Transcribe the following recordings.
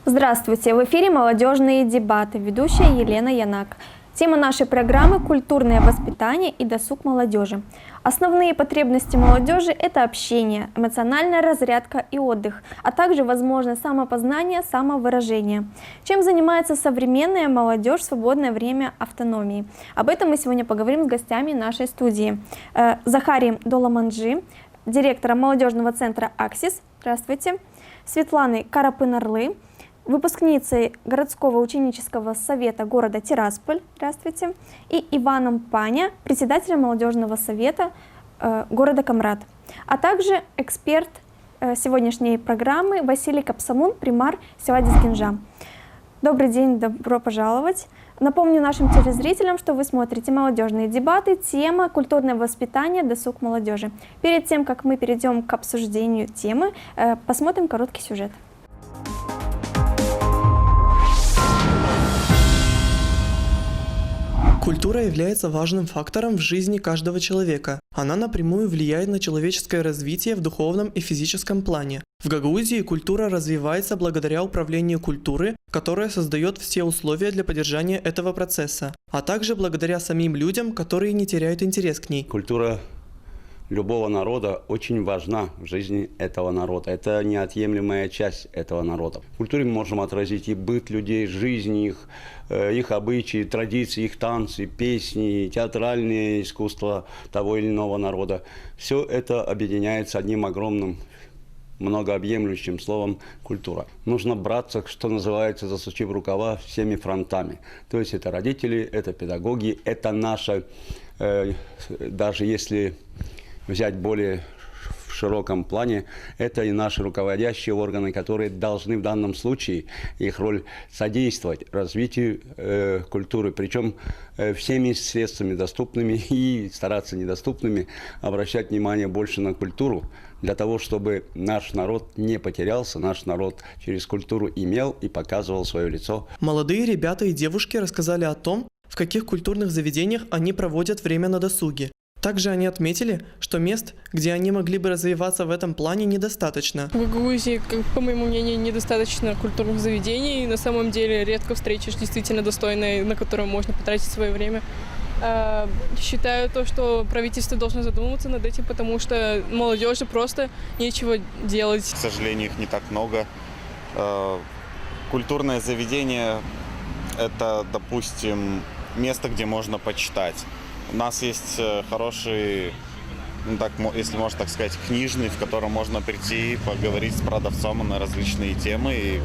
Здравствуйте! В эфире «Молодежные дебаты». Ведущая Елена Янак. Тема нашей программы – культурное воспитание и досуг молодежи. Основные потребности молодежи – это общение, эмоциональная разрядка и отдых, а также возможность самопознания, самовыражения. Чем занимается современная молодежь в свободное время автономии? Об этом мы сегодня поговорим с гостями нашей студии. Захарием Доламанджи, директором молодежного центра «Аксис». Здравствуйте. Светланой Карапын-Орлы, выпускницей городского ученического совета города Тирасполь. Здравствуйте. И Иваном Паня, председателем молодежного совета города Камрад. А также эксперт сегодняшней программы Василий Капсамун, примар села Дизгинжа. Добрый день, добро пожаловать. Напомню нашим телезрителям, что вы смотрите «Молодежные дебаты», тема «Культурное воспитание, досуг молодежи». Перед тем, как мы перейдем к обсуждению темы, посмотрим короткий сюжет. Культура является важным фактором в жизни каждого человека. Она напрямую влияет на человеческое развитие в духовном и физическом плане. В Гагаузии культура развивается благодаря управлению культуры, которое создает все условия для поддержания этого процесса, а также благодаря самим людям, которые не теряют интерес к ней. Культура любого народа очень важна в жизни этого народа. Это неотъемлемая часть этого народа. В культуре мы можем отразить и быт людей, жизнь их обычаи, традиции, их танцы, песни, театральное искусство того или иного народа. Все это объединяется одним огромным, многообъемлющим словом «культура». Нужно браться, что называется, засучив рукава, всеми фронтами. То есть это родители, это педагоги, это наша, даже если взять более в широком плане, это и наши руководящие органы, которые должны в данном случае, их роль содействовать развитию культуры, причем всеми средствами доступными и стараться недоступными, обращать внимание больше на культуру, для того, чтобы наш народ не потерялся, наш народ через культуру имел и показывал свое лицо. Молодые ребята и девушки рассказали о том, в каких культурных заведениях они проводят время на досуге. Также они отметили, что мест, где они могли бы развиваться в этом плане, недостаточно. В Гагаузии, по моему мнению, недостаточно культурных заведений. На самом деле редко встретишь действительно достойное, на которое можно потратить свое время. Считаю то, что правительство должно задумываться над этим, потому что молодежи просто нечего делать. К сожалению, их не так много. Культурное заведение – это, допустим, место, где можно почитать. У нас есть хороший, если можно так сказать, книжный, в котором можно прийти, поговорить с продавцом на различные темы и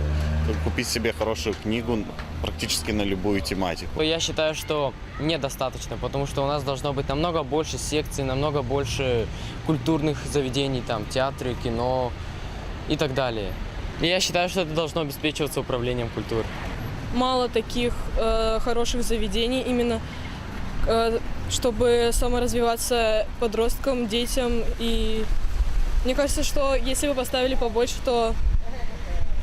купить себе хорошую книгу практически на любую тематику. Я считаю, что недостаточно, потому что у нас должно быть намного больше секций, намного больше культурных заведений, там, театры, кино и так далее. И я считаю, что это должно обеспечиваться управлением культуры. Мало таких хороших заведений именно, чтобы саморазвиваться подросткам, детям. И мне кажется, что если бы поставили побольше, то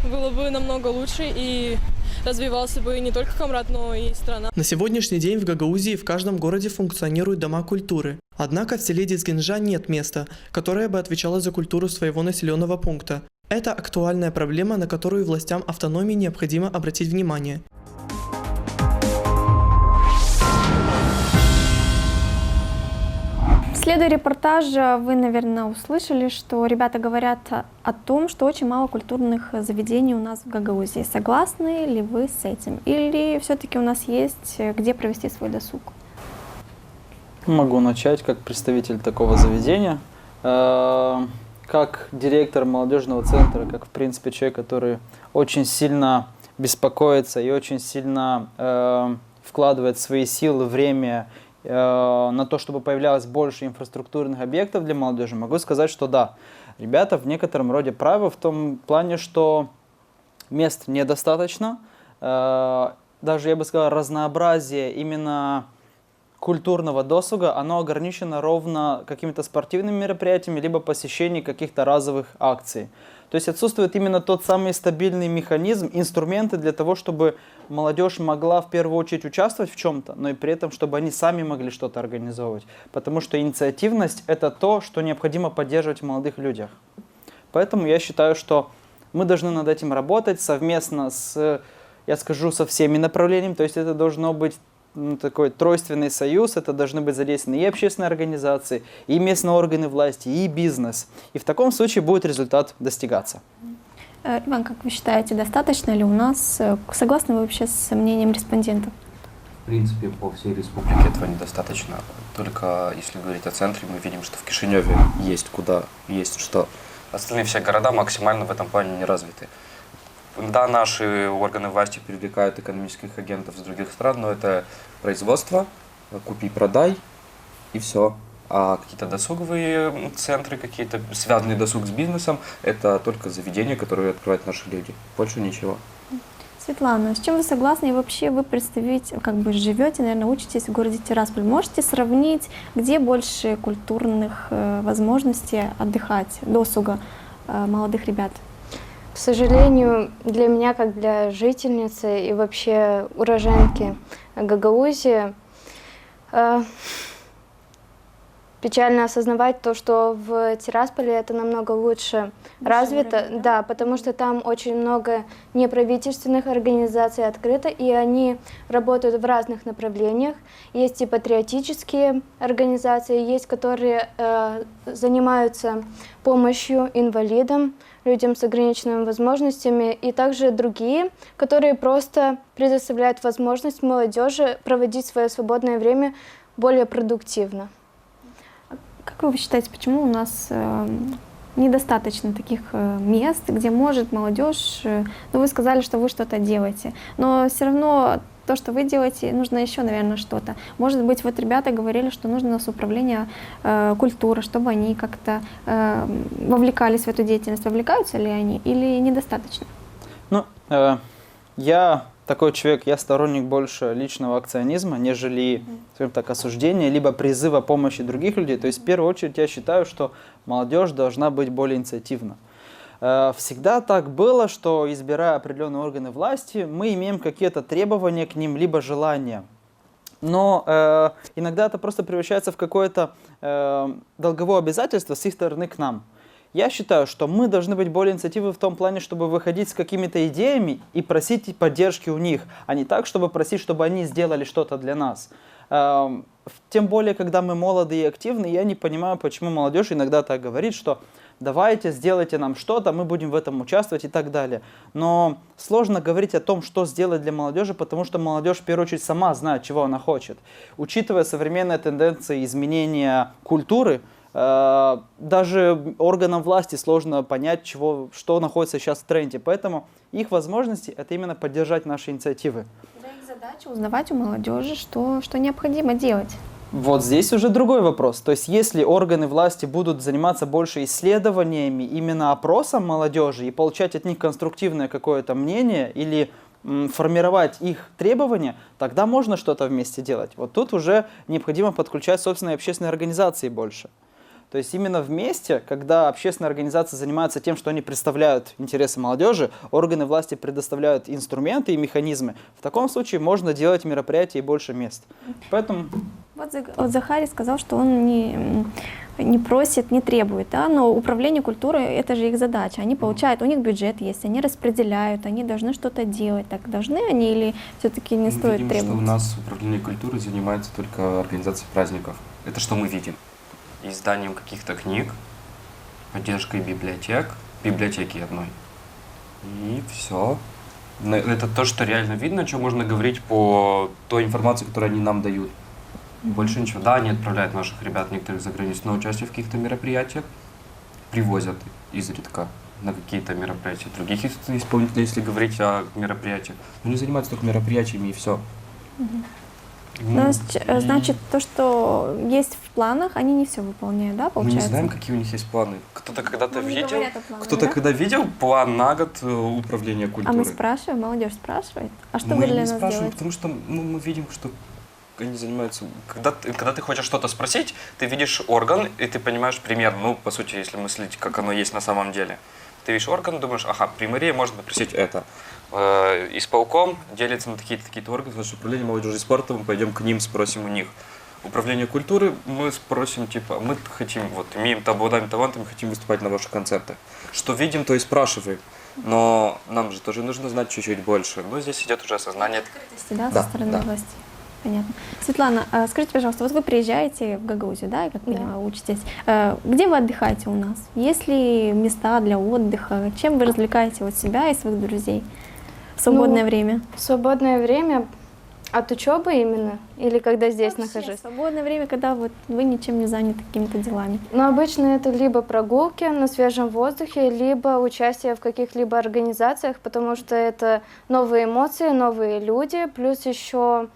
было бы намного лучше и развивался бы не только Камрад, но и страна. На сегодняшний день в Гагаузии в каждом городе функционируют дома культуры. Однако в селе Дизгинжа нет места, которое бы отвечало за культуру своего населенного пункта. Это актуальная проблема, на которую властям автономии необходимо обратить внимание. Следуя репортажа, вы, наверное, услышали, что ребята говорят о том, что очень мало культурных заведений у нас в Гагаузии. Согласны ли вы с этим? Или все-таки у нас есть где провести свой досуг? Могу начать как представитель такого заведения. Как директор молодежного центра, как, в принципе, человек, который очень сильно беспокоится и очень сильно вкладывает свои силы, время на то, чтобы появлялось больше инфраструктурных объектов для молодежи, могу сказать, что да, ребята в некотором роде правы в том плане, что мест недостаточно, даже, я бы сказал, разнообразие именно культурного досуга, оно ограничено ровно какими-то спортивными мероприятиями, либо посещением каких-то разовых акций. То есть отсутствует именно тот самый стабильный механизм, инструменты для того, чтобы молодежь могла в первую очередь участвовать в чем-то, но и при этом, чтобы они сами могли что-то организовывать. Потому что инициативность – это то, что необходимо поддерживать в молодых людях. Поэтому я считаю, что Мы должны над этим работать совместно с, я скажу, со всеми направлениями. То есть это должно быть такой тройственный союз, это должны быть задействованы и общественные организации, и местные органы власти, и бизнес. И в таком случае будет результат достигаться. Иван, как вы считаете, достаточно ли у нас, согласны вы вообще с мнением респондентов? В принципе, по всей республике этого недостаточно. Только если говорить о центре, мы видим, что в Кишиневе есть куда, есть что. Остальные все города максимально в этом плане не развиты. Да, наши органы власти привлекают экономических агентов с других стран, но это производство, купи-продай и все. А какие-то досуговые центры, какие-то связанные досуг с бизнесом, это только заведения, которые открывают наши люди. Больше ничего. Светлана, с чем вы согласны и вообще вы представите, как бы живете, наверное, учитесь в городе Тирасполь. Можете сравнить, где больше культурных возможностей отдыхать, досуга молодых ребят? К сожалению, для меня, как для жительницы и вообще уроженки Гагаузии, печально осознавать то, что в Тирасполе это намного лучше развито, да, потому что там очень много неправительственных организаций открыто, и они работают в разных направлениях. Есть и патриотические организации, есть, которые занимаются помощью инвалидам, людям с ограниченными возможностями, и также другие, которые просто предоставляют возможность молодежи проводить свое свободное время более продуктивно. Как вы считаете, почему у нас недостаточно таких мест, где может молодежь, ну вы сказали, что вы что-то делаете, но все равно то, что вы делаете, нужно еще, наверное, что-то. Может быть, вот ребята говорили, что нужно у нас управление культуры, чтобы они как-то вовлекались в эту деятельность. Вовлекаются ли они или недостаточно? Ну, я такой человек, я сторонник больше личного акционизма, нежели, скажем так, осуждения, либо призыва помощи других людей. То есть, в первую очередь, я считаю, что молодежь должна быть более инициативна. Всегда так было, что, избирая определенные органы власти, мы имеем какие-то требования к ним, либо желания. Но иногда это просто превращается в какое-то долговое обязательство с их стороны к нам. Я считаю, что мы должны быть более инициативны в том плане, чтобы выходить с какими-то идеями и просить поддержки у них, а не так, чтобы просить, чтобы они сделали что-то для нас. Тем более, когда мы молоды и активны, я не понимаю, почему молодежь иногда так говорит, что давайте, сделайте нам что-то, мы будем в этом участвовать и так далее. Но сложно говорить о том, что сделать для молодежи, потому что молодежь в первую очередь сама знает, чего она хочет. Учитывая современные тенденции изменения культуры, даже органам власти сложно понять, что находится сейчас в тренде. Поэтому их возможности – это именно поддержать наши инициативы. Их задача узнавать у молодежи, что необходимо делать. Вот здесь уже другой вопрос. То есть, если органы власти будут заниматься больше исследованиями, именно опросом молодежи и получать от них конструктивное какое-то мнение или формировать их требования, тогда можно что-то вместе делать. Вот тут уже необходимо подключать собственные общественные организации больше. То есть именно вместе, когда общественные организации занимаются тем, что они представляют интересы молодежи, органы власти предоставляют инструменты и механизмы, в таком случае можно делать мероприятия и больше мест. Поэтому... Вот Захарий сказал, что он не просит, не требует, да? Но управление культурой – это же их задача. Они получают, у них бюджет есть, они распределяют, они должны что-то делать. Так должны они или все-таки не стоит видим, требовать? Что у нас управление культурой занимается только организацией праздников. Это что мы видим? Изданием каких-то книг, поддержкой библиотеки одной. И все. Это то, что реально видно, что можно говорить по той информации, которую они нам дают. Больше ничего. Да, они отправляют наших ребят некоторых за границу на участие в каких-то мероприятиях, привозят изредка на какие-то мероприятия других исполнителей, если говорить о мероприятиях. Они занимаются только мероприятиями и все. Значит, то, что есть в планах, они не все выполняют, да, получается? Мы не знаем, какие у них есть планы. Кто-то когда-то видел, да? когда видел план на год управления культурой. А мы спрашиваем, молодежь спрашивает, а что мы вы для не нас спрашиваем, делаете? потому что мы видим, что они занимаются. Когда ты хочешь что-то спросить, ты видишь орган, и ты понимаешь примерно, по сути, если мыслить, как оно есть на самом деле. Ты видишь орган, думаешь, ага, при мэрии можно попросить это. Исполком делится на такие-то органы, значит, управление молодежи и спорта, мы пойдем к ним, спросим у них. Управление культуры мы спросим, типа, мы хотим, вот, имеем обладаем талантами, хотим выступать на ваших концертах. Что видим, то и спрашиваем. Но нам же тоже нужно знать чуть-чуть больше. Но здесь идет уже осознание. Да, Да, со стороны да. власти. Понятно. Светлана, скажите, пожалуйста, вот вы приезжаете в Гагаузию, да, я как понимаю, учитесь. Где вы отдыхаете у нас? Есть ли места для отдыха? Чем вы развлекаете вот себя и своих друзей в свободное время? В свободное время от учебы именно? Или когда здесь Вообще, нахожусь? свободное время, когда вот вы ничем не заняты какими-то делами. Но обычно это либо прогулки на свежем воздухе, либо участие в каких-либо организациях, потому что это новые эмоции, новые люди, плюс еще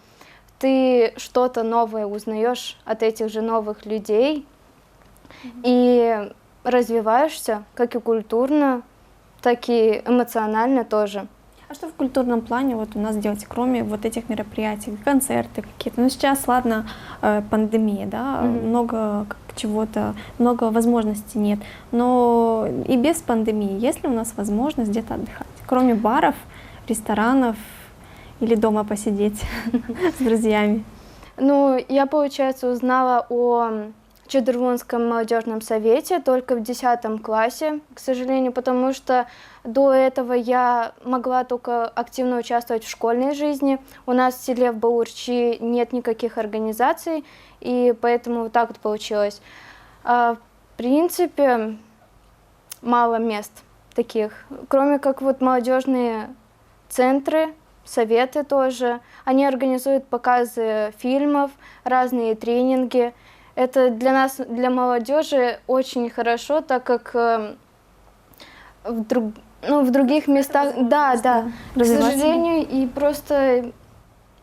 ты что-то новое узнаешь от этих же новых людей и развиваешься как и культурно, так и эмоционально тоже. А что в культурном плане вот у нас делаете, кроме вот этих мероприятий, концерты какие-то? Ну сейчас, ладно, пандемия, да, много чего-то, много возможностей нет, но и без пандемии есть ли у нас возможность где-то отдыхать? Кроме баров, ресторанов или дома посидеть с друзьями? Ну, я, получается, узнала о Чедурвунском молодежном совете только в 10 классе, к сожалению, потому что до этого я могла только активно участвовать в школьной жизни. У нас в селе в Баурчи нет никаких организаций, и поэтому вот так вот получилось. В принципе, мало мест таких, кроме как вот молодежные центры, советы тоже. Они организуют показы фильмов, разные тренинги. Это для нас, для молодежи, очень хорошо, так как в других местах, да, к сожалению, и просто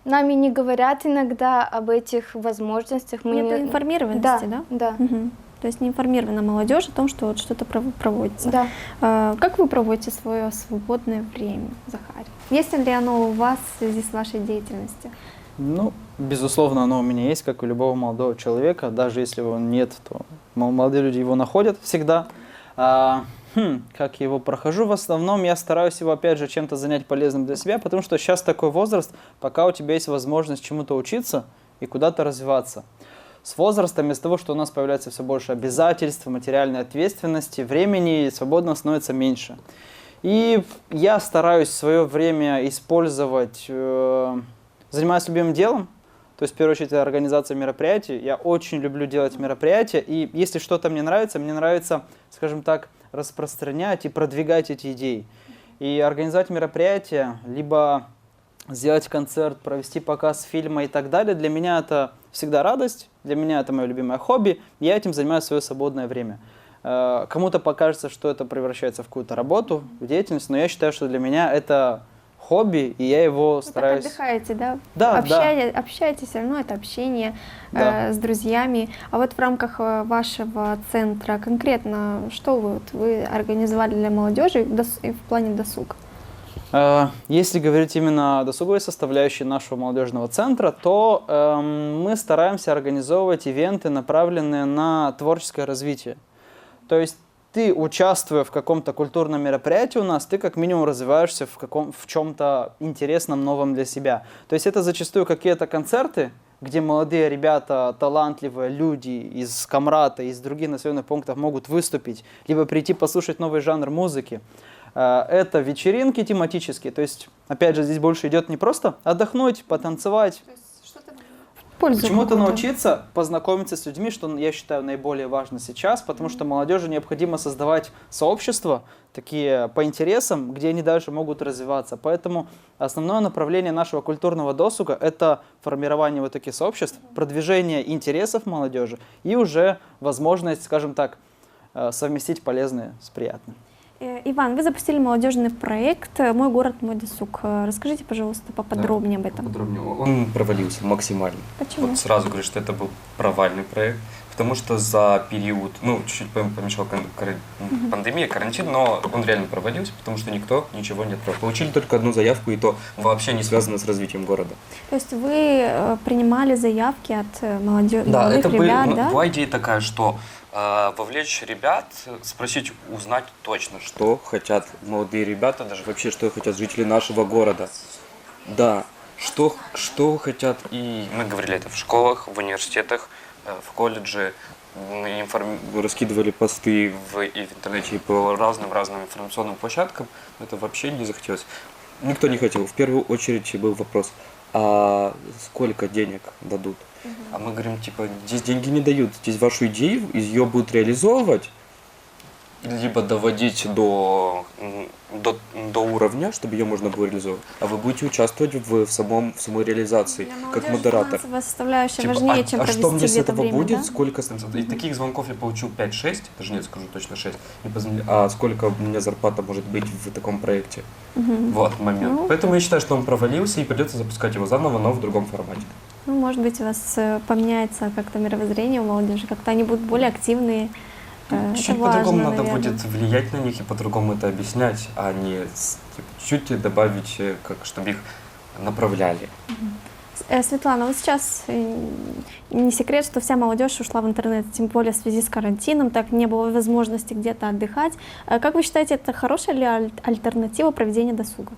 нами не говорят иногда об этих возможностях. Мы Нет информированности, да? Да. Мгм. То есть не информирована молодежь о том, что вот что-то проводится. Да. Как вы проводите свое свободное время, Захарий? Есть ли оно у вас в связи с вашей деятельностью? Ну, безусловно, оно у меня есть, как у любого молодого человека. Даже если его нет, то молодые люди его находят всегда. Как я его прохожу? В основном я стараюсь его, опять же, чем-то занять полезным для себя, потому что сейчас такой возраст, пока у тебя есть возможность чему-то учиться и куда-то развиваться. С возрастом, из-за того, что у нас появляется все больше обязательств, материальной ответственности, времени свободно становится меньше. И я стараюсь свое время использовать, занимаясь любимым делом. То есть, в первую очередь, это организация мероприятий. Я очень люблю делать мероприятия. И если что-то мне нравится, скажем так, распространять и продвигать эти идеи. И организовать мероприятия, либо сделать концерт, провести показ фильма и так далее, для меня это всегда радость, для меня это мое любимое хобби, я этим занимаюсь в свое свободное время. Кому-то покажется, что это превращается в какую-то работу, в деятельность, но я считаю, что для меня это хобби, и я его стараюсь... Вы так отдыхаете, да? Да, Общаетесь, все равно это общение Да. с друзьями. А вот в рамках вашего центра конкретно, что вы организовали для молодежи в плане досуга? Если говорить именно о досуговой составляющей нашего молодежного центра, то мы стараемся организовывать ивенты, направленные на творческое развитие. То есть ты, участвуя в каком-то культурном мероприятии у нас, ты как минимум развиваешься в чем-то интересном, новом для себя. То есть это зачастую какие-то концерты, где молодые ребята, талантливые люди из Камрата, из других населенных пунктов могут выступить, либо прийти послушать новый жанр музыки. Это вечеринки тематические, то есть, опять же, здесь больше идет не просто отдохнуть, потанцевать, чему-то научиться, познакомиться с людьми, что я считаю наиболее важно сейчас, потому что молодежи необходимо создавать сообщества, такие по интересам, где они дальше могут развиваться. Поэтому основное направление нашего культурного досуга – это формирование вот таких сообществ, продвижение интересов молодежи и уже возможность, скажем так, совместить полезное с приятным. Иван, вы запустили молодежный проект «Мой город, мой досуг». Расскажите, пожалуйста, поподробнее об этом. Поподробнее. Он провалился максимально. Почему? Вот сразу говорю, что это был провальный проект, потому что за период, чуть-чуть помешал пандемия, карантин, но он реально провалился, потому что никто ничего не отправил. Получили только одну заявку, и то вообще не связано с развитием города. То есть вы принимали заявки от молодых Да, это ребят, да? была идея такая, что вовлечь ребят, спросить, узнать точно, что хотят молодые ребята, даже вообще, что хотят жители нашего города. Да, Что хотят, и мы говорили это в школах, в университетах, в колледже, раскидывали посты и в интернете, и по разным информационным площадкам, это вообще не захотелось. Никто не хотел. В первую очередь был вопрос, а сколько денег дадут? А мы говорим, типа, здесь деньги не дают, здесь вашу идею, ее будут реализовывать, либо доводить до уровня, чтобы ее можно было реализовать, а вы будете участвовать в самой реализации, как модератор. Составляющая Типа, важнее, чем а провести что мне с где-то этого время, будет? да? Сколько? И таких звонков я получил 5-6, даже нет, скажу точно 6. А сколько у меня зарплата может быть в таком проекте? Вот момент. Ну, Поэтому я считаю, что он провалился и придется запускать его заново, но в другом формате. Ну, может быть, у вас поменяется как-то мировоззрение у молодежи, как-то они будут более активные. Чуть по-другому надо будет влиять на них и по-другому это объяснять, а не чуть-чуть добавить, чтобы их направляли. Светлана, вот сейчас не секрет, что вся молодежь ушла в интернет, тем более в связи с карантином, так не было возможности где-то отдыхать. Как вы считаете, это хорошая ли альтернатива проведения досуга?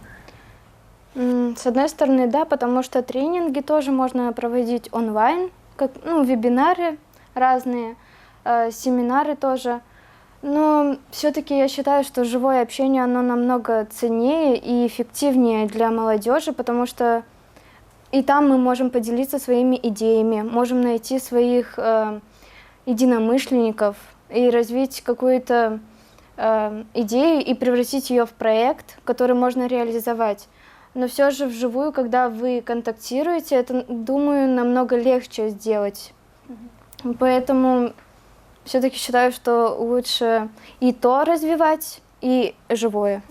С одной стороны, да, потому что тренинги тоже можно проводить онлайн, вебинары разные, семинары тоже. Но все-таки я считаю, что живое общение, оно намного ценнее и эффективнее для молодежи, потому что и там мы можем поделиться своими идеями, можем найти своих единомышленников и развить какую-то идею и превратить ее в проект, который можно реализовать. Но все же вживую, когда вы контактируете, это, думаю, намного легче сделать. Поэтому все-таки считаю, что лучше и то развивать, и живое.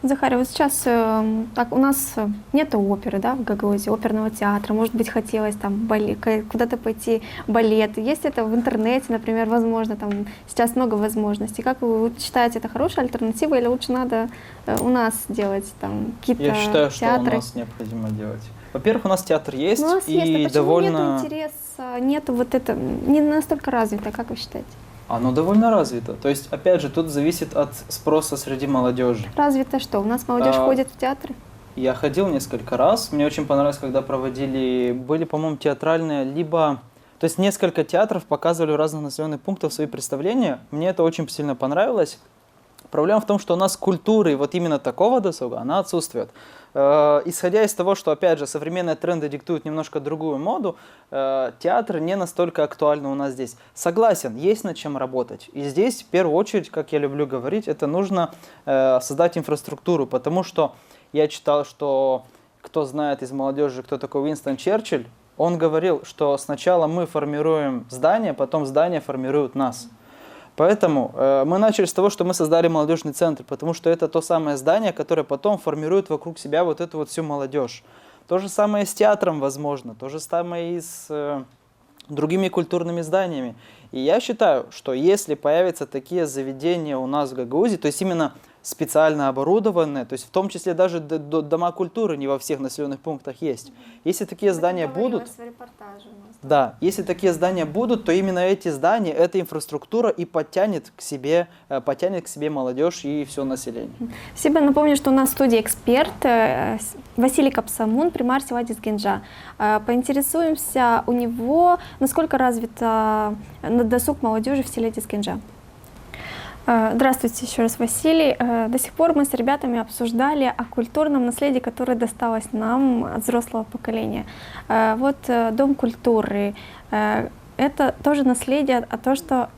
Захария, вот сейчас так у нас нет оперы, да, в Гагаузии, оперного театра. Может быть, хотелось там куда-то пойти балет. Есть это в интернете, например, возможно, там сейчас много возможностей. Как вы считаете, это хорошая альтернатива или лучше надо у нас делать там какие-то театры? Я считаю, что у нас необходимо делать. Во-первых, у нас театр есть, у нас и есть, а почему довольно... нет интереса, нету вот это, не настолько развито, как вы считаете? Оно довольно развито. То есть, опять же, тут зависит от спроса среди молодежи. Развито что? У нас молодежь ходит в театры? Я ходил несколько раз. Мне очень понравилось, когда были, по-моему, театральные, либо... То есть несколько театров показывали в разных населенных пунктах свои представления. Мне это очень сильно понравилось. Проблема в том, что у нас культуры вот именно такого досуга, она отсутствует. Исходя из того, что, опять же, современные тренды диктуют немножко другую моду, театр не настолько актуальны у нас здесь. Согласен, есть над чем работать. И здесь, в первую очередь, как я люблю говорить, это нужно создать инфраструктуру, потому что я читал, что кто знает из молодежи, кто такой Уинстон Черчилль, он говорил, что сначала мы формируем здание, потом здание формирует нас. Поэтому мы начали с того, что мы создали молодежный центр, потому что это то самое здание, которое потом формирует вокруг себя вот эту вот всю молодежь. То же самое с театром, возможно, то же самое и с другими культурными зданиями. И я считаю, что если появятся такие заведения у нас в Гагаузии, то есть именно специально оборудованные, то есть в том числе даже дома культуры не во всех населенных пунктах есть. Если такие здания будут, да, если такие здания будут, то именно эти здания, эта инфраструктура и подтянет к себе молодежь и все население. Спасибо. Напомню, что у нас в студии эксперт Василий Капсамун, примар села Дизгенджа. Поинтересуемся у него, насколько развит досуг молодежи в селе Дизгенджа. Здравствуйте еще раз, Василий. До сих пор мы с ребятами обсуждали о культурном наследии, которое досталось нам от взрослого поколения. Вот Дом культуры – это тоже наследие, а то, что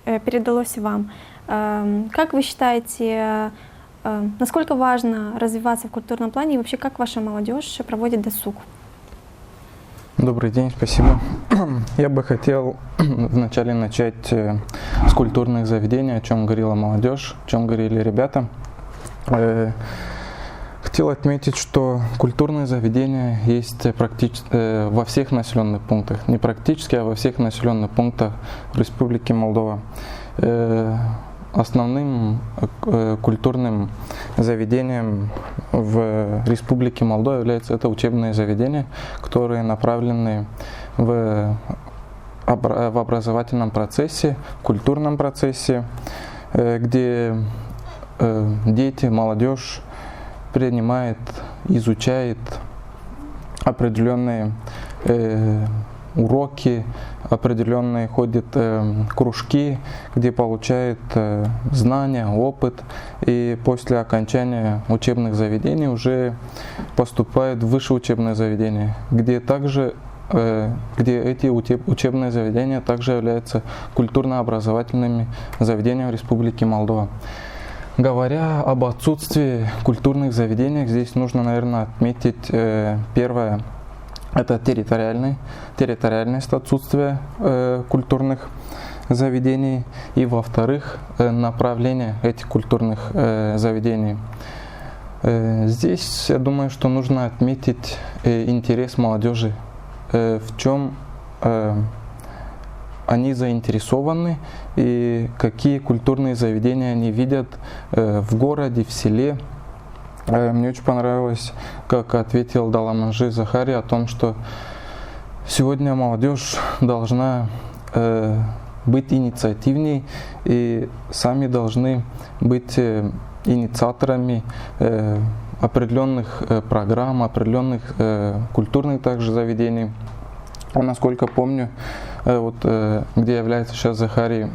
передалось вам. Как вы считаете, насколько важно развиваться в культурном плане и вообще как ваша молодежь проводит досуг? Добрый день, спасибо. Я бы хотел вначале начать с культурных заведений, о чем говорила молодежь, о чем говорили ребята. Хотел отметить, что культурные заведения есть практически во всех населенных пунктах, не практически, а во всех населенных пунктах Республики Молдова. Основным культурным заведением в Республике Молдова является это учебные заведения, которые направлены в образовательном процессе, в культурном процессе, где дети, молодежь принимает, изучает определенные уроки, определенные ходят кружки, где получают знания, опыт, и после окончания учебных заведений уже поступают в высшее учебное заведение, где эти учебные заведения также являются культурно-образовательными заведениями Республики Молдова. Говоря об отсутствии культурных заведений, здесь нужно, наверное, отметить первое. Это территориальность отсутствия культурных заведений, и во-вторых, направление этих культурных заведений. Здесь, я думаю, что нужно отметить интерес молодежи, в чем они заинтересованы и какие культурные заведения они видят в городе, в селе. Мне очень понравилось, как ответил Даламанжи Захарий о том, что сегодня молодежь должна быть инициативней и сами должны быть инициаторами определенных программ, определенных культурных также заведений. Насколько помню, где является сейчас Захарий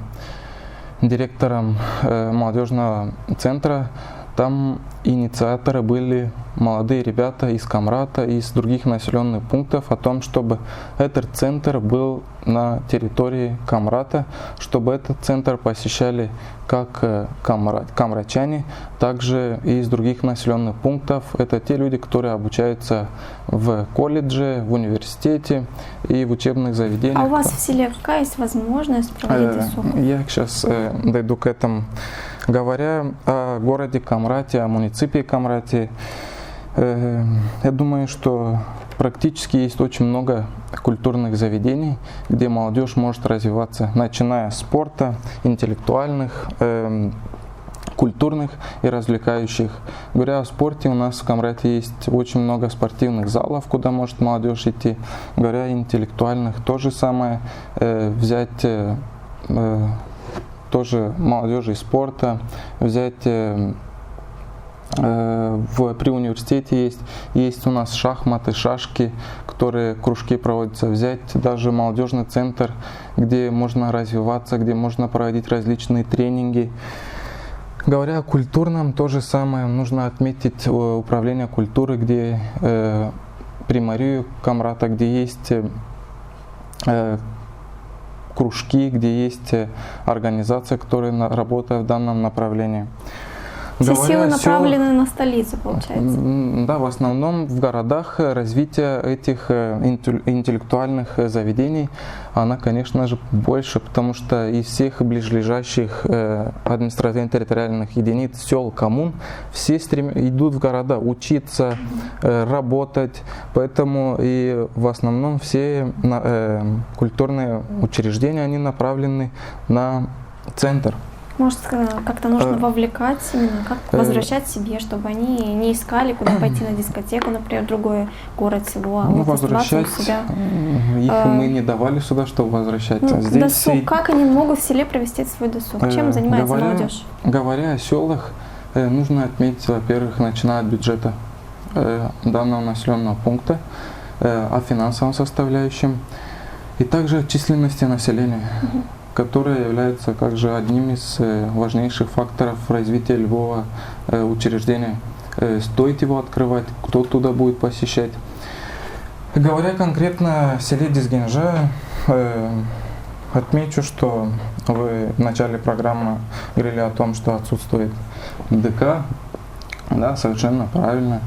директором молодежного центра, там инициаторы были молодые ребята из Камрата, из других населенных пунктов, о том, чтобы этот центр был на территории Камрата, чтобы этот центр посещали как камрачане, также и из других населенных пунктов. Это те люди, которые обучаются в колледже, в университете и в учебных заведениях. А у вас в селе какая есть возможность проводить досуг? Я сейчас дойду к этому. Говоря о городе Камрате, о муниципе Камрате, я думаю, что практически есть очень много культурных заведений, где молодежь может развиваться, начиная с спорта, интеллектуальных, культурных и развлекающих. Говоря о спорте, у нас в Камрате есть очень много спортивных залов, куда может молодежь идти. Говоря о интеллектуальных, то же самое, взять тоже молодежи из спорта, взять при университете есть у нас шахматы, шашки, которые кружки проводятся, взять даже молодежный центр, где можно развиваться, где можно проводить различные тренинги. Говоря о культурном, то же самое нужно отметить управление культуры, где при мэрии Камрата, где есть кружки, где есть организация, которая работает в данном направлении. Все силы направлены на столицу, получается. Да, в основном в городах развитие этих интеллектуальных заведений, она, конечно же, больше, потому что из всех ближайших административно-территориальных единиц, сел, коммун, все идут в города учиться, работать, поэтому и в основном все культурные учреждения, они направлены на центр. Может, как-то нужно вовлекать именно, как возвращать себе, чтобы они не искали, куда пойти на дискотеку, например, в другой город, село, а возвращать у себя. Их мы не давали сюда, чтобы возвращать. Здесь досуг, как они могут в селе провести свой досуг? Чем занимается молодежь? Говоря о селах, нужно отметить, во-первых, начиная от бюджета данного населенного пункта, о финансовом составляющем и также численности населения, которая является также одним из важнейших факторов развития любого учреждения. Стоит его открывать, кто туда будет посещать. Говоря конкретно о селе Дизгенжа, отмечу, что вы в начале программы говорили о том, что отсутствует ДК. Да, совершенно правильно.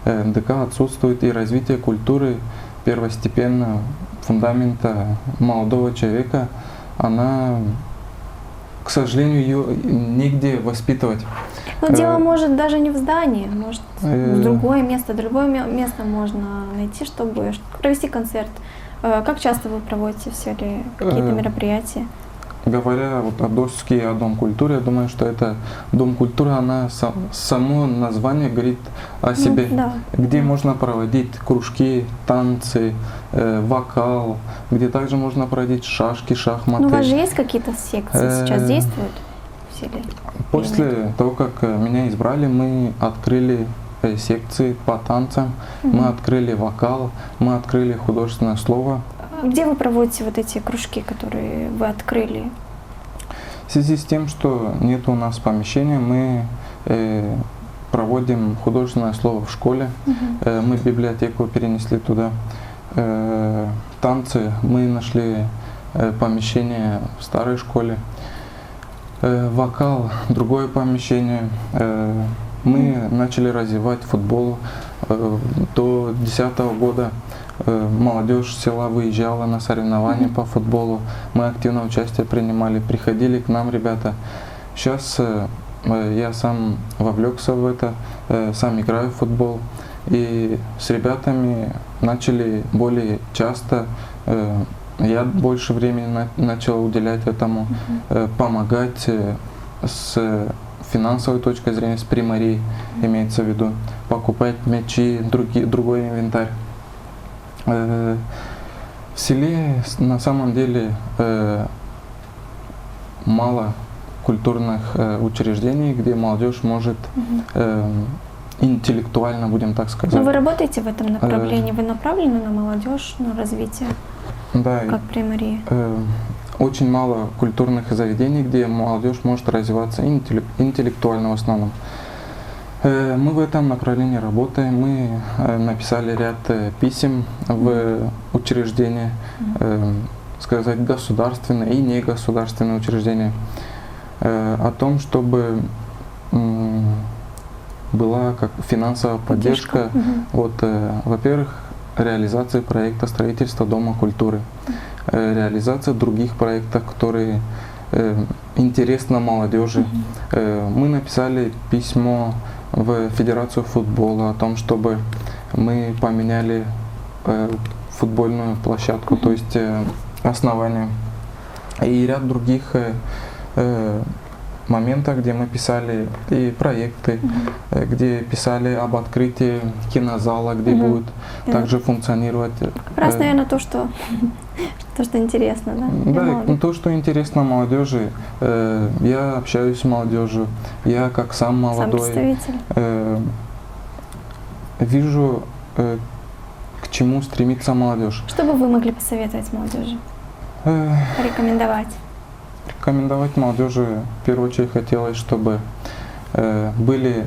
ДК отсутствует, и развитие культуры первостепенного фундамента молодого человека, она, к сожалению, ее негде воспитывать. Но дело может даже не в здании, может в другое место можно найти, чтобы провести концерт. Как часто вы проводите в селе какие-то мероприятия? Говоря о доске и о Дом культуры, я думаю, что это Дом культуры, она само название говорит о себе, где можно проводить кружки, танцы, вокал, где также можно проводить шашки, шахматы. У вас же есть какие-то секции сейчас действуют в селе? После того, как меня избрали, мы открыли секции по танцам, мы открыли вокал, мы открыли художественное слово. Где вы проводите вот эти кружки, которые вы открыли? В связи с тем, что нет у нас помещения, мы проводим художественное слово в школе. Мы библиотеку перенесли туда. Танцы мы нашли помещение в старой школе. Вокал, другое помещение. Мы начали развивать футбол. До 2010 года молодежь села выезжала на соревнования по футболу. Мы активное участие принимали, приходили к нам ребята. Сейчас я сам вовлекся в это, сам играю в футбол. И с ребятами начали более часто, я больше времени начал уделять этому, помогать с финансовой точки зрения, с примарией, имеется в виду, покупать мячи, другой инвентарь. В селе на самом деле мало культурных учреждений, где молодежь может интеллектуально, будем так сказать. Но вы работаете в этом направлении? Вы направлены на молодежь, на развитие? Да. Как примария? Очень мало культурных заведений, где молодежь может развиваться интеллектуально в основном. Мы в этом направлении работаем. Мы написали ряд писем в учреждения, сказать, государственные и негосударственные учреждения, о том, чтобы была как финансовая поддержка. Вот, во-первых, реализация проекта строительства Дома культуры, реализация других проектов, которые интересны молодежи. Мы написали письмо в Федерацию футбола о том, чтобы мы поменяли футбольную площадку, то есть основание. И ряд других моментах, где мы писали и проекты, где писали об открытии кинозала, где будет также функционировать. Как раз, наверное, то, что интересно, да? Да, то, что интересно молодежи. Я общаюсь с молодежью, я как сам молодой вижу, к чему стремится молодежь. Что бы вы могли посоветовать молодежи? Порекомендовать? Рекомендовать молодежи, в первую очередь, хотелось, чтобы были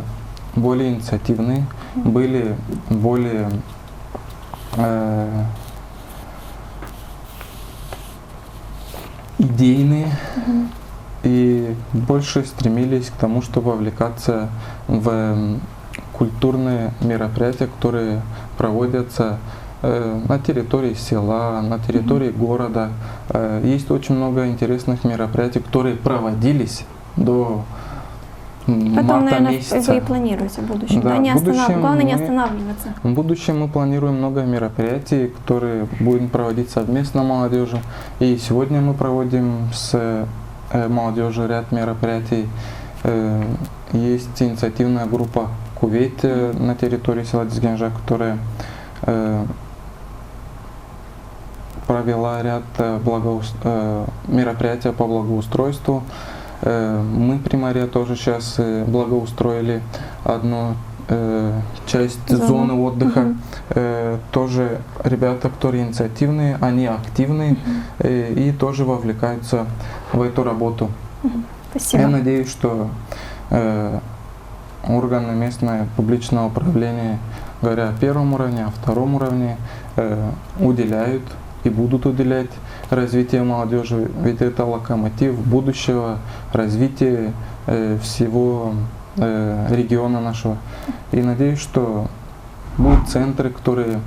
более инициативные, были более идейные и больше стремились к тому, чтобы вовлекаться в культурные мероприятия, которые проводятся на территории села, на территории города. Есть очень много интересных мероприятий, которые проводились до Потом, марта наверное, месяца. Вы и планируете в будущем. Да, Главное не останавливаться. В будущем мы планируем много мероприятий, которые будем проводить совместно с молодежью. И сегодня мы проводим с молодежью ряд мероприятий. Есть инициативная группа «Кувейт» на территории села Дизгенжа, которая провела ряд мероприятий по благоустройству. Мы, примария, тоже сейчас благоустроили одну часть зоны отдыха. Тоже ребята, которые инициативные, они активные и тоже вовлекаются в эту работу. Спасибо. Я надеюсь, что органы местного публичного управления, говоря о первом уровне, о втором уровне, уделяют и будут уделять развитию молодежи, ведь это локомотив будущего развития всего региона нашего. И надеюсь, что будут центры, которые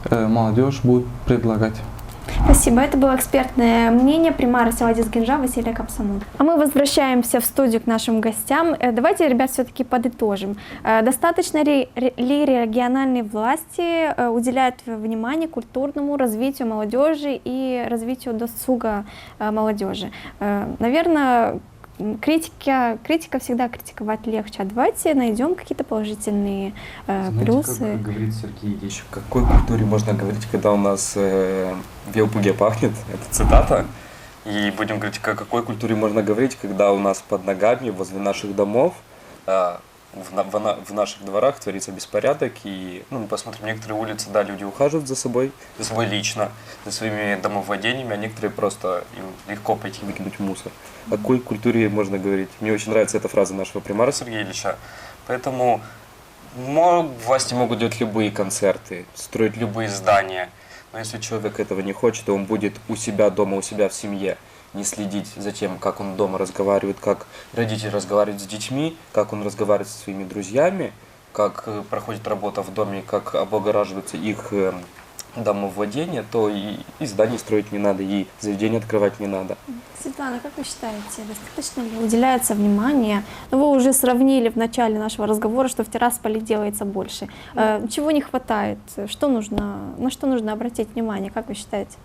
молодежь будет предлагать. Спасибо. Это было экспертное мнение примара села Дизгенжа Василия Капсамуда. А мы возвращаемся в студию к нашим гостям. Давайте, ребят, все-таки подытожим. Достаточно ли региональные власти уделяют внимание культурному развитию молодежи и развитию досуга молодежи? Наверное, критика всегда критиковать легче. А давайте найдем какие-то положительные плюсы. Знаете, как говорит Сергей Ильич, о какой культуре можно говорить, когда у нас в Елпуге пахнет? Это цитата. И будем говорить, о какой культуре можно говорить, когда у нас под ногами, возле наших домов в наших дворах творится беспорядок, и мы посмотрим, некоторые улицы, да, люди ухаживают за собой лично, за своими домовладениями, а некоторые просто им легко пойти выкинуть мусор. О какой культуре можно говорить? Мне очень нравится эта фраза нашего примара Сергея Ильича. Поэтому власти могут делать любые концерты, строить любые здания, но если человек этого не хочет, то он будет у себя дома, у себя в семье, не следить за тем, как он дома разговаривает, как родители разговаривают с детьми, как он разговаривает со своими друзьями, как проходит работа в доме, как облагораживается их домовладение, то и зданий строить не надо, и заведения открывать не надо. Светлана, как вы считаете, достаточно ли уделяется внимание? Ну, вы уже сравнили в начале нашего разговора, что в Тирасполе делается больше. Чего не хватает? На что нужно обратить внимание? Как вы считаете?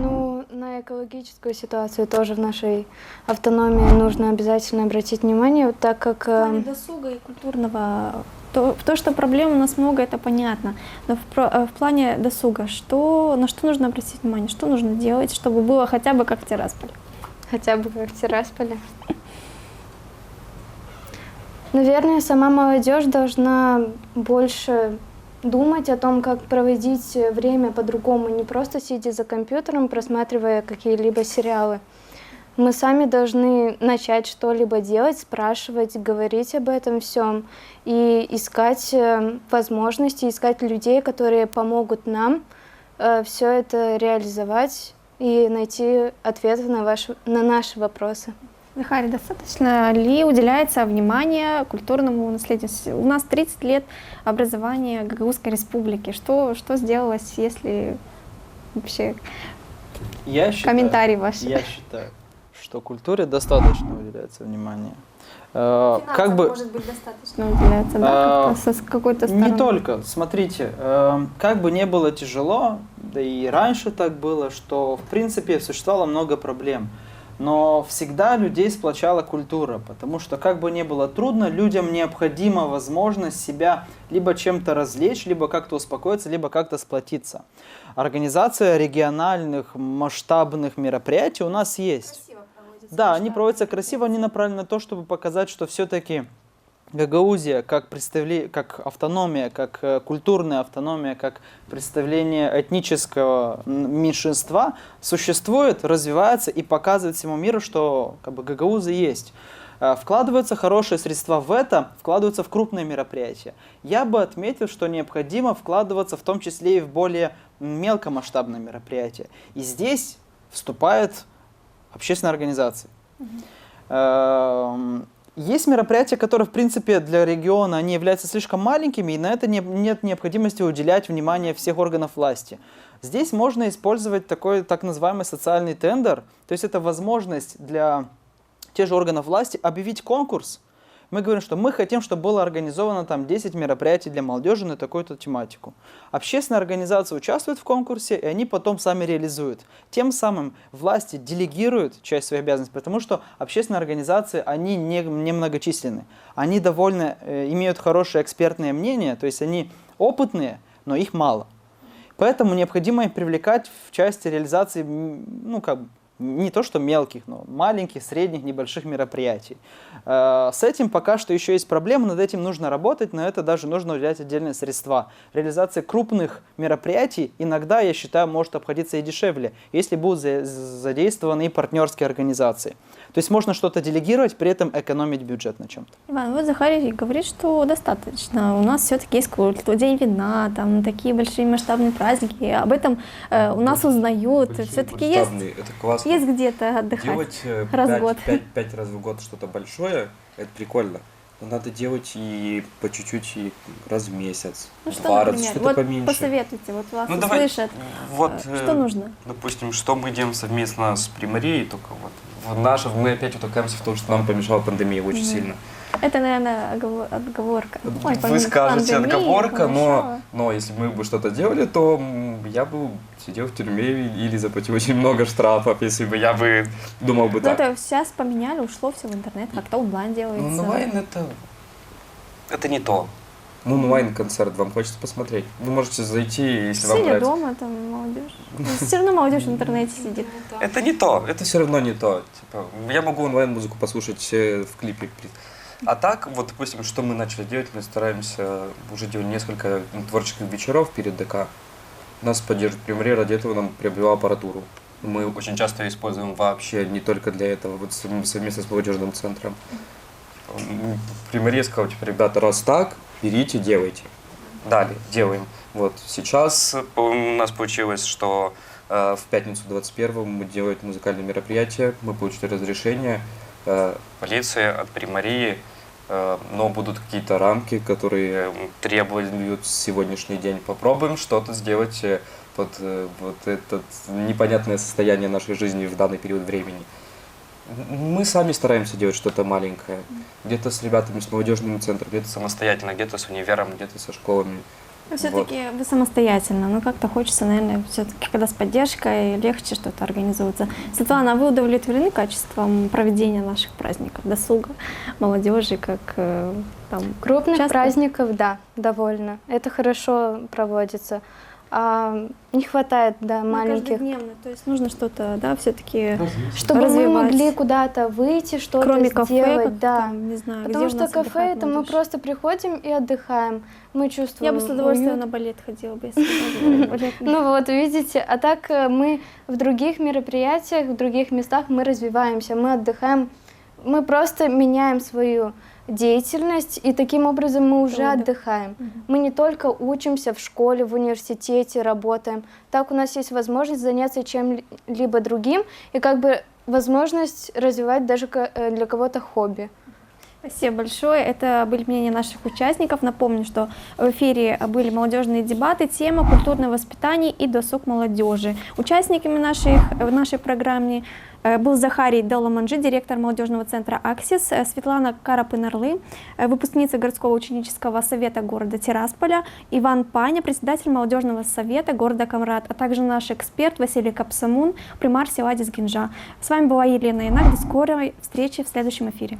Ну, на экологическую ситуацию тоже в нашей автономии нужно обязательно обратить внимание, вот так как... В плане досуга и культурного, то, что проблем у нас много, это понятно, но в плане досуга, на что нужно обратить внимание, что нужно делать, чтобы было хотя бы как в Тирасполе? Хотя бы как в Тирасполе. Наверное, сама молодежь должна больше думать о том, как проводить время по-другому, не просто сидя за компьютером, просматривая какие-либо сериалы. Мы сами должны начать что-либо делать, спрашивать, говорить об этом всем и искать возможности, искать людей, которые помогут нам все это реализовать и найти ответы на наши вопросы. Захарий, достаточно ли уделяется внимание культурному наследию? У нас 30 лет образования Гагаузской республики. Что сделалось, если вообще комментарий ваш? Я считаю, что культуре достаточно уделяется внимание. Может быть, достаточно уделяется, да, с какой-то стороны? Не только. Смотрите, как бы не было тяжело, да и раньше так было, что в принципе существовало много проблем. Но всегда людей сплочала культура, потому что как бы ни было трудно, людям необходима возможность себя либо чем-то развлечь, либо как-то успокоиться, либо как-то сплотиться. Организация региональных масштабных мероприятий у нас есть. Да, они проводятся красиво, они направлены на то, чтобы показать, что все-таки Гагаузия как автономия, как культурная автономия, как представление этнического меньшинства существует, развивается и показывает всему миру, что гагаузы есть. Вкладываются хорошие средства в это, вкладываются в крупные мероприятия. Я бы отметил, что необходимо вкладываться в том числе и в более мелкомасштабные мероприятия. И здесь вступают общественные организации. Есть мероприятия, которые, в принципе, для региона они являются слишком маленькими, и на это нет необходимости уделять внимание всех органов власти. Здесь можно использовать такой так называемый социальный тендер, то есть это возможность для тех же органов власти объявить конкурс. Мы говорим, что мы хотим, чтобы было организовано там 10 мероприятий для молодежи на такую-то тематику. Общественные организации участвуют в конкурсе, и они потом сами реализуют. Тем самым власти делегируют часть своих обязанностей, потому что общественные организации, они не многочисленны. Они довольно имеют хорошее экспертное мнение, то есть они опытные, но их мало. Поэтому необходимо их привлекать в части реализации, не то что мелких, но маленьких, средних, небольших мероприятий. С этим пока что еще есть проблемы, над этим нужно работать, но это даже нужно уделять отдельные средства. Реализация крупных мероприятий иногда, я считаю, может обходиться и дешевле, если будут задействованы и партнерские организации. То есть можно что-то делегировать, при этом экономить бюджет на чем-то. Иван, вот Захарий говорит, что достаточно. У нас все-таки есть культ, День вина, там такие большие масштабные праздники. Об этом у нас узнают. Все-таки есть где-то отдыхать. Делать раз в год. 5 раз в год что-то большое, это прикольно. Но надо делать и по чуть-чуть и раз в месяц. Ну что, 2 раза, например, что-то вот поменьше. посоветуйте, вот вас давай, услышат. Что нужно? Допустим, что мы делаем совместно с Примарией, только мы опять утыкаемся в том, что нам помешала пандемия очень сильно. Это, наверное, отговорка. Вы скажете отговорка, но если мы бы что-то делали, то я бы сидел в тюрьме или заплатил очень много штрафов, если бы я бы думал бы так. Это сейчас поменяли, ушло все в интернет, как-то онлайн делается. Онлайн это не то. Онлайн-концерт вам хочется посмотреть. Вы можете зайти, если вам нравится. Сидя дома, там молодежь. Все равно молодежь в интернете сидит. Это не то, это все равно не то. Я могу онлайн-музыку послушать в клипе. А так, вот, допустим, что мы начали делать, мы стараемся, уже делали несколько творческих вечеров перед ДК. Нас поддерживает Примария, ради этого нам приобрела аппаратуру. Мы очень часто ее используем вообще не только для этого, вот совместно с молодежным центром. Примария сказала, типа, ребята, раз так, берите, делайте. Далее, делаем. Вот сейчас у нас получилось, что в пятницу 21-го мы делаем музыкальное мероприятие, мы получили разрешение полиции от Примарии, но будут какие-то рамки, которые требуют сегодняшний день. Попробуем что-то сделать под вот это непонятное состояние нашей жизни в данный период времени. Мы сами стараемся делать что-то маленькое. Где-то с ребятами, с молодежным центром, где-то самостоятельно, где-то с универом, где-то со школами. Все-таки вы самостоятельно, но как-то хочется, наверное, все-таки, когда с поддержкой, легче что-то организуется. Светлана, а вы удовлетворены качеством проведения наших праздников, досуга, молодежи, как там? Крупных часто? праздников, да, довольно. Это хорошо проводится. А не хватает, да, Ну, маленьких. каждодневно, то есть нужно что-то, да, все-таки Чтобы мы развивать. могли куда-то выйти, что-то Кроме кафе, сделать, как да. там, не знаю, Потому где у что нас кафе отдыхает это мы молодежь? просто приходим и отдыхаем. Мы чувствуем. Я бы с удовольствием уют. на балет ходила бы, если бы был балет. Ну вот, видите, а так мы в других мероприятиях, в других местах мы развиваемся, мы отдыхаем, мы просто меняем свою деятельность, и таким образом мы уже Отдых. отдыхаем. Мы не только учимся в школе, в университете, работаем. Так у нас есть возможность заняться чем-либо другим и как бы возможность развивать даже для кого-то хобби. Спасибо большое. Это были мнения наших участников. Напомню, что в эфире были молодежные дебаты, тема культурное воспитание и досуг молодежи. Участниками нашей программы был Захарий Даламанджи, директор молодежного центра «Аксис», Светлана Карапынарлы, выпускница городского ученического совета города Тирасполя, Иван Паня, председатель молодежного совета города Камрад, а также наш эксперт Василий Капсамун, примар Силадис Гинжа. С вами была Елена Янак. До скорой встречи в следующем эфире.